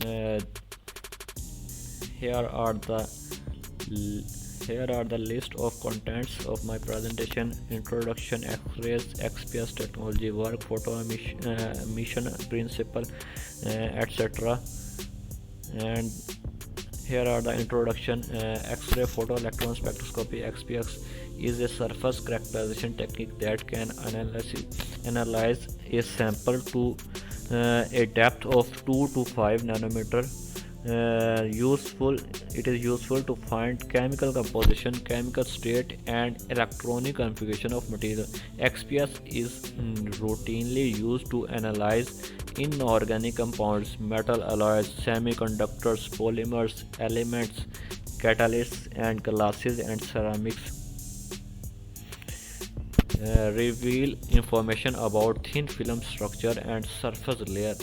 uh, here are the here are the list of contents of my presentation: introduction, X-rays, XPS technology work, photo emission principle, etc. And here are the introduction. X-ray photoelectron spectroscopy (XPS) is a surface characterization technique that can analyze a sample to a depth of 2 to 5 nanometer. It is useful to find chemical composition, chemical state, and electronic configuration of material. XPS is routinely used to analyze inorganic compounds, metal alloys, semiconductors, polymers, elements, catalysts, and glasses and ceramics. Reveal information about thin film structure and surface layer.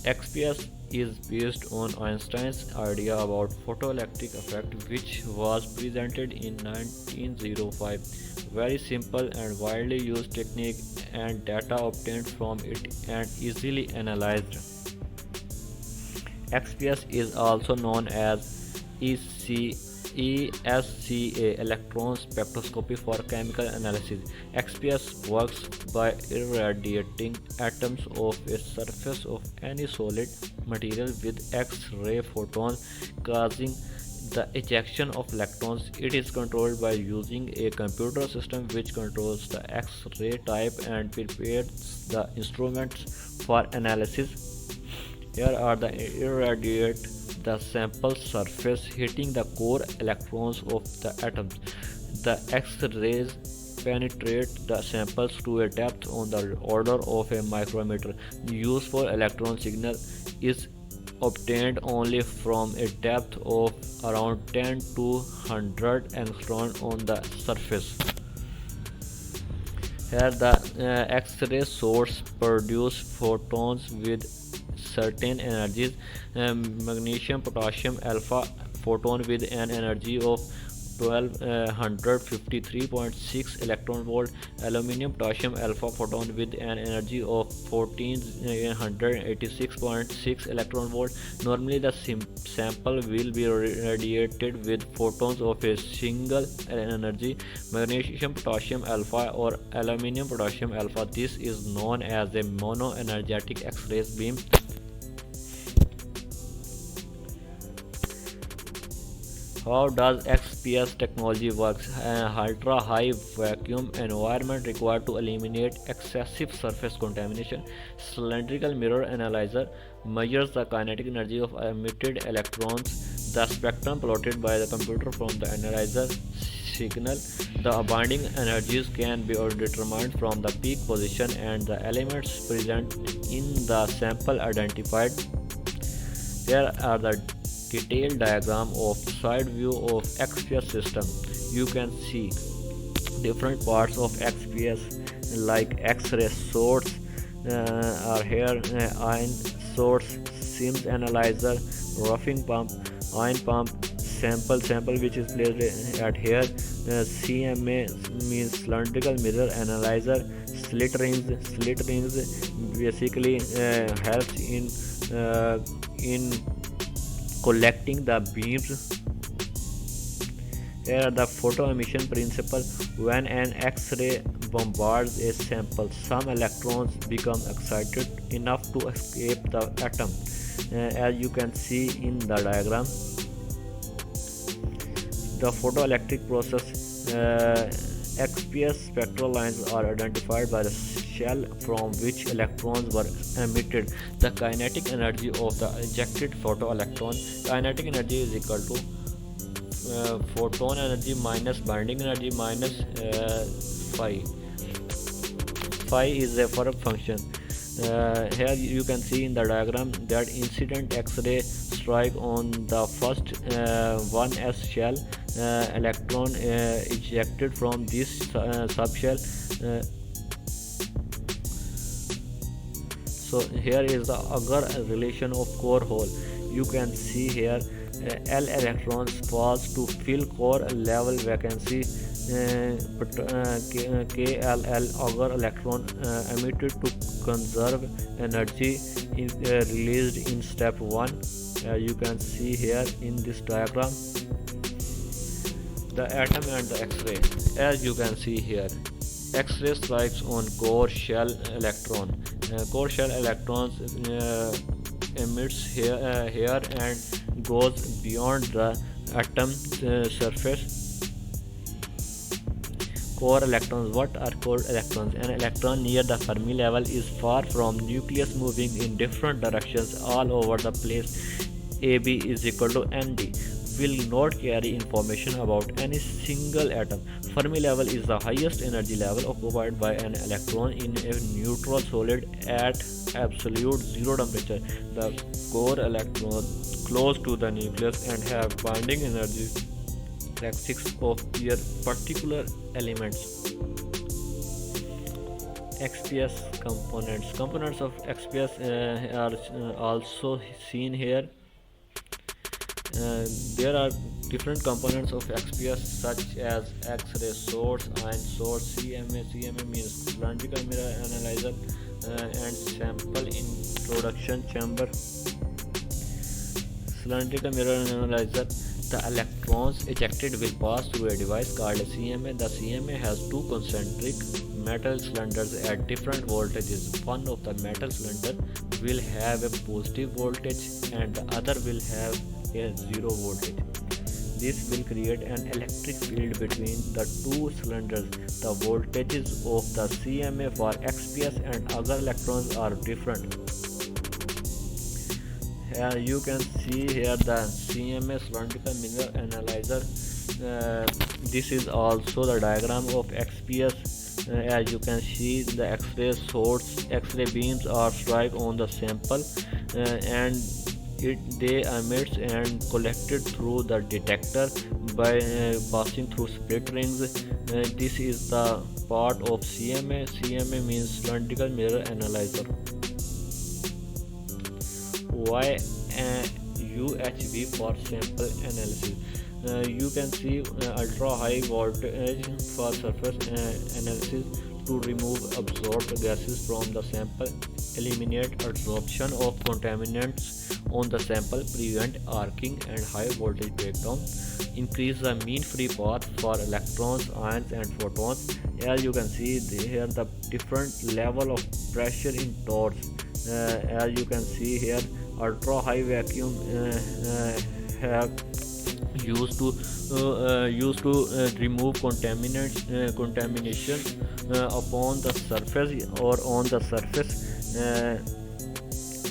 XPS is based on Einstein's idea about photoelectric effect, which was presented in 1905. Very simple and widely used technique, and data obtained from it and easily analyzed. XPS is also known as ESCA electron spectroscopy for chemical analysis. XPS works by irradiating atoms off a surface of any solid material with X-ray photons, causing the ejection of electrons. It is controlled by using a computer system which controls the X-ray type and prepares the instruments for analysis. Here are the irradiate the sample surface, hitting the core electrons of the atoms. The X-rays penetrate the samples to a depth on the order of a micrometer. The useful electron signal is obtained only from a depth of around 10 to 100 angstrom on the surface. Here the X-ray source produce photons with certain energies. Magnesium, potassium, alpha photon with an energy of 1253.6 electron volt, aluminum potassium alpha photon with an energy of 1486.6 electron volt. Normally the sample will be radiated with photons of a single energy, magnesium potassium alpha or aluminum potassium alpha. This is known as a monoenergetic X-ray beam. How does XPS technology works? Ultra high vacuum environment required to eliminate excessive surface contamination. Cylindrical mirror analyzer measures the kinetic energy of emitted electrons. The spectrum plotted by the computer from the analyzer signal. The binding energies can be determined from the peak position and the elements present in the sample identified. Here are the detailed diagram of side view of XPS system. You can see different parts of XPS like X-ray source are here, ion source, SIMS analyzer, roughing pump, ion pump, sample which is placed at here, CMA means cylindrical mirror analyzer, slit rings basically helps in collecting the beams. Here are the photo emission principle. When an X-ray bombards a sample, some electrons become excited enough to escape the atom, as you can see in the diagram. The photoelectric process, XPS spectral lines are identified by the shell from which electrons were emitted. The kinetic energy of the ejected photoelectron. Kinetic energy is equal to photon energy minus binding energy minus phi. Phi is a work function. Here you can see in the diagram that incident X-ray strike on the first 1s shell, electron ejected from this subshell. So here is the Agar relation of core hole. You can see here L electrons falls to fill core level vacancy. KLL Agar electron emitted to conserve energy released in step 1. You can see here in this diagram the atom and the X-ray. As you can see here, X-ray strikes on core shell electron. Core shell electrons emits here and goes beyond the atom surface. Core electrons. What are core electrons? An electron near the Fermi level is far from nucleus, moving in different directions all over the place. AB is equal to ND. Will not carry information about any single atom. Fermi level is the highest energy level occupied by an electron in a neutral solid at absolute zero temperature. The core electrons close to the nucleus and have binding energy characteristics of their particular elements. XPS components. Components of XPS are also seen here. There are different components of XPS such as X-ray source, ion source, CMA. CMA means cylindrical mirror analyzer, and sample introduction chamber. Cylindrical mirror analyzer. The electrons ejected will pass through a device called a CMA. The CMA has two concentric metal cylinders at different voltages. One of the metal cylinder will have a positive voltage and the other will have a zero voltage. This will create an electric field between the two cylinders. The voltages of the CMA for XPS and other electrons are different. Here you can see here the CMA cylindrical mirror analyzer. This is also the diagram of XPS. As you can see, the X-ray source, X-ray beams are strike on the sample and they emits and collected through the detector by passing through split rings. This is the part of CMA. CMA means cylindrical mirror analyzer. Why UHV for sample analysis? You can see ultra high voltage for surface analysis to remove absorbed gases from the sample, eliminate absorption of contaminants on the sample, prevent arcing and high voltage breakdown, increase the mean free path for electrons, ions and photons. As you can see here the different level of pressure in torques. As you can see here, ultra high vacuum have used to remove contamination upon the surface or on the surface.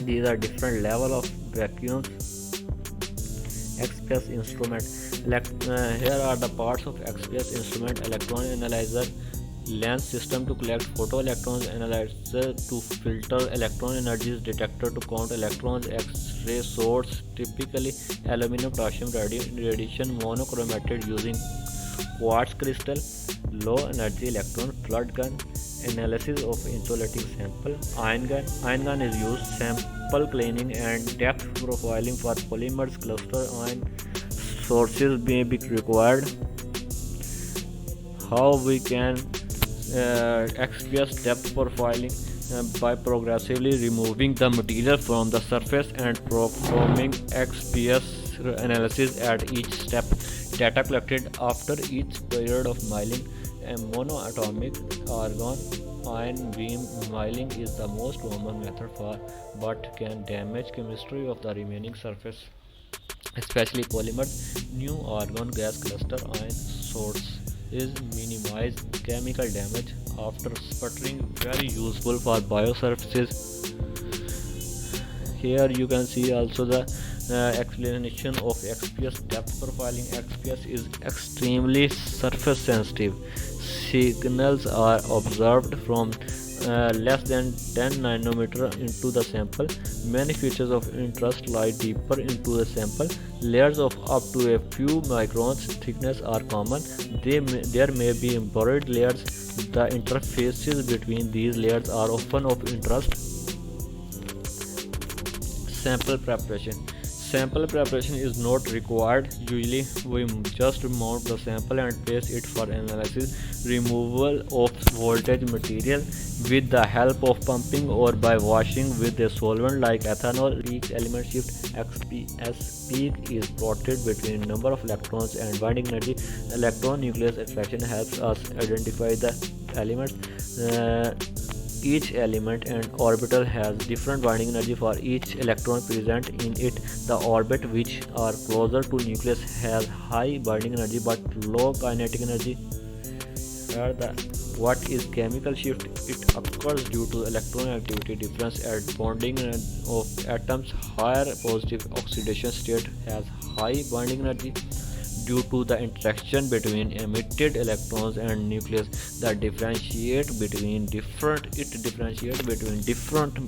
These are different level of vacuums. XPS instrument. Here are the parts of XPS instrument: electron analyzer, lens system to collect photoelectrons, analyzer to filter electron energies, detector to count electrons, X-ray source, typically aluminum potassium radiation monochromated using quartz crystal, low energy electron flood gun, analysis of insulating sample, ion gun. Ion gun is used sample cleaning and depth profiling for polymers. Cluster ion sources may be required. How we can XPS depth profiling by progressively removing the material from the surface and performing XPS analysis at each step. Data collected after each period of milling. A monoatomic argon ion beam milling is the most common method but can damage chemistry of the remaining surface, especially polymers. New argon gas cluster ion source is minimize chemical damage after sputtering, very useful for biosurfaces. Here you can see also the explanation of XPS depth profiling. XPS is extremely surface sensitive. Signals are observed from less than 10 nanometer into the sample. Many features of interest lie deeper into the sample. Layers of up to a few microns thickness are common. There may be buried layers. The interfaces between these layers are often of interest. Sample preparation. Sample preparation is not required. Usually, we just mount the sample and place it for analysis. Removal of voltage material with the help of pumping or by washing with a solvent like ethanol. Peak element shift XPS peak is plotted between number of electrons and binding energy. Electron nucleus attraction helps us identify the elements. Each element and orbital has different binding energy for each electron present in it. The orbit which are closer to nucleus has high binding energy but low kinetic energy. What is chemical shift? It occurs due to electron activity difference at bonding of atoms. Higher positive oxidation state has high binding energy. Due to the interaction between emitted electrons and nucleus that differentiate between different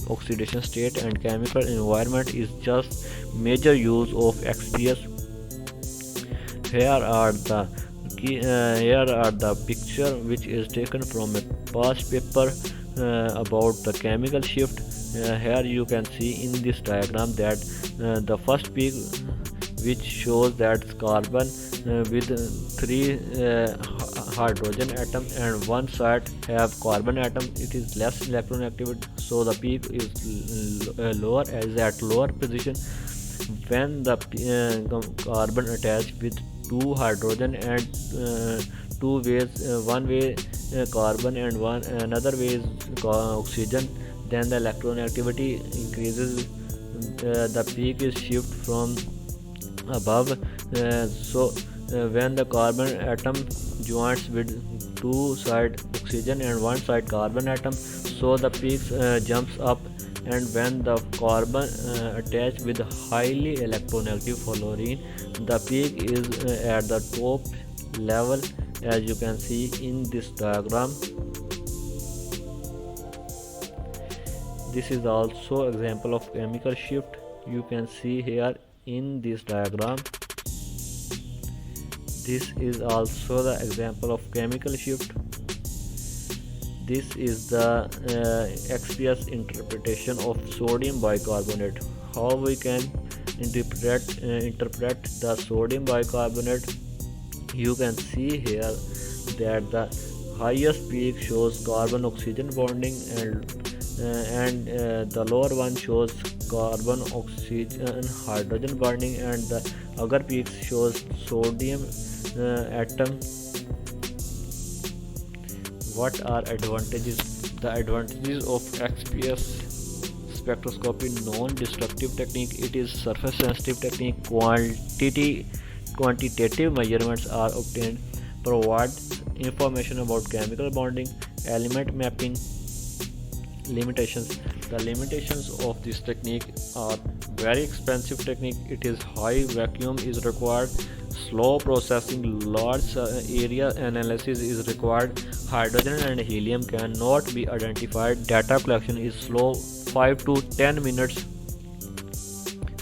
oxidation state and chemical environment is just major use of XPS. Here are the picture which is taken from a past paper about the chemical shift. Here you can see in this diagram that the first peak which shows that carbon with 3 hydrogen atom and one side have carbon atom. It is less electron activity, so the peak is lower as at lower position. When the carbon attached with 2 hydrogen and 2 ways, one way carbon and another way is oxygen, then the electron activity increases. The peak is shift from above. When the carbon atom joins with 2 side oxygen and 1 side carbon atom, so the peak jumps up. And when the carbon attached with highly electronegative fluorine, the peak is at the top level, as you can see in this diagram. This is also example of chemical shift. You can see here in this diagram. This is also the example of chemical shift. This is the XPS interpretation of sodium bicarbonate. How we can interpret the sodium bicarbonate? You can see here that the highest peak shows carbon oxygen bonding and the lower one shows carbon oxygen hydrogen bonding, and the other peak shows sodium atom. What are advantages? The advantages of XPS spectroscopy: non-destructive technique. It is surface sensitive technique. Quantitative measurements are obtained. Provides information about chemical bonding. Element mapping. Limitations. The limitations of this technique are very expensive technique. It is high vacuum is required. Slow processing, large area analysis is required. Hydrogen and helium cannot be identified. Data collection is slow, 5 to 10 minutes.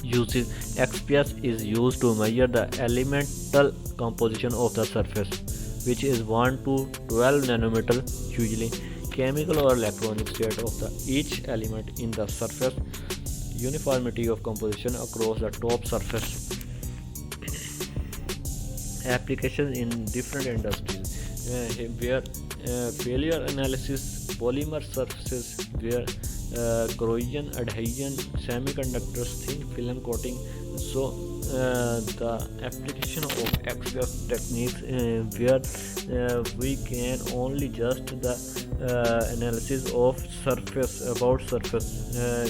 Uses XPS is used to measure the elemental composition of the surface, which is 1 to 12 nanometer usually. Chemical or electronic state of each element in the surface. Uniformity of composition across the top surface. Applications in different industries where failure analysis, polymer surfaces, where corrosion, adhesion, semiconductors, thin film coating. So the application of XPS techniques where we can only just the analysis of surface, about surface.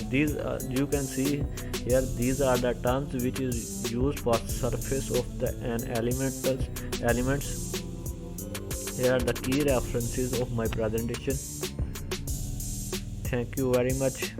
These you can see here, these are the terms which is used for surface of the elements. Here are the key references of my presentation. Thank you very much.